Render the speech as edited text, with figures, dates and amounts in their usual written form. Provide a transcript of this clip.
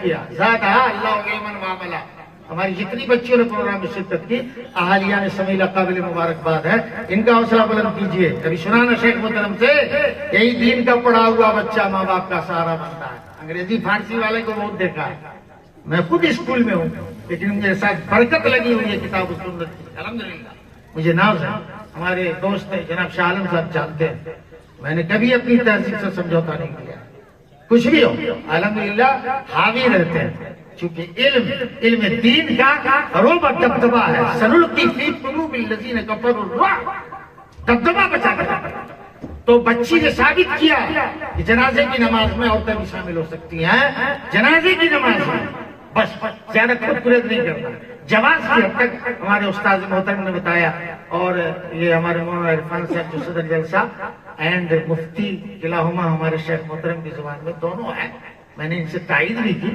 کیا زیادہ اللہ علما وعملا. ہماری جتنی بچیوں نے پروگرام میں شرکت کی اہالیہ نے سمیلا قابل مبارکباد ہے. ان کا حوصلہ بلند کیجیے. کبھی سنا نا شیخ محترم سے یہی دین کا پڑھا ہوا بچہ ماں باپ کا سہارا بنتا ہے. انگریزی فارسی والے کو بہت دیکھا ہے. میں خود اسکول میں ہوں لیکن مجھے ساتھ برکت لگی ہوئی ہے کتاب و سنت کی. الحمدللہ مجھے ناز ہے. ہمارے دوست ہیں جناب شاہ عالم صاحب جانتے ہیں میں نے کبھی اپنی تہذیب سے سمجھوتا نہیں کیا. کچھ بھی ہو الحمدللہ حاوی رہتے ہیں چونکہ علم دین کا روب دبدبہ ہے. سنلقی فی قلوب الذین کفروا الرعب. دبدبہ بچا کر تو بچی نے ثابت کیا کہ جنازے کی نماز میں عورتیں بھی شامل ہو سکتی ہیں. جنازے کی نماز میں بس زیادہ خود گریز نہیں کرنا. جواز کی حد تک ہمارے استاد محترم نے بتایا. اور یہ ہمارے مولانا عرفان صاحب جو صدر جلسہ اینڈ مفتی کلاہما ہمارے شیخ محترم کی زبان میں دونوں ہیں. میں نے ان سے تائید بھی کی.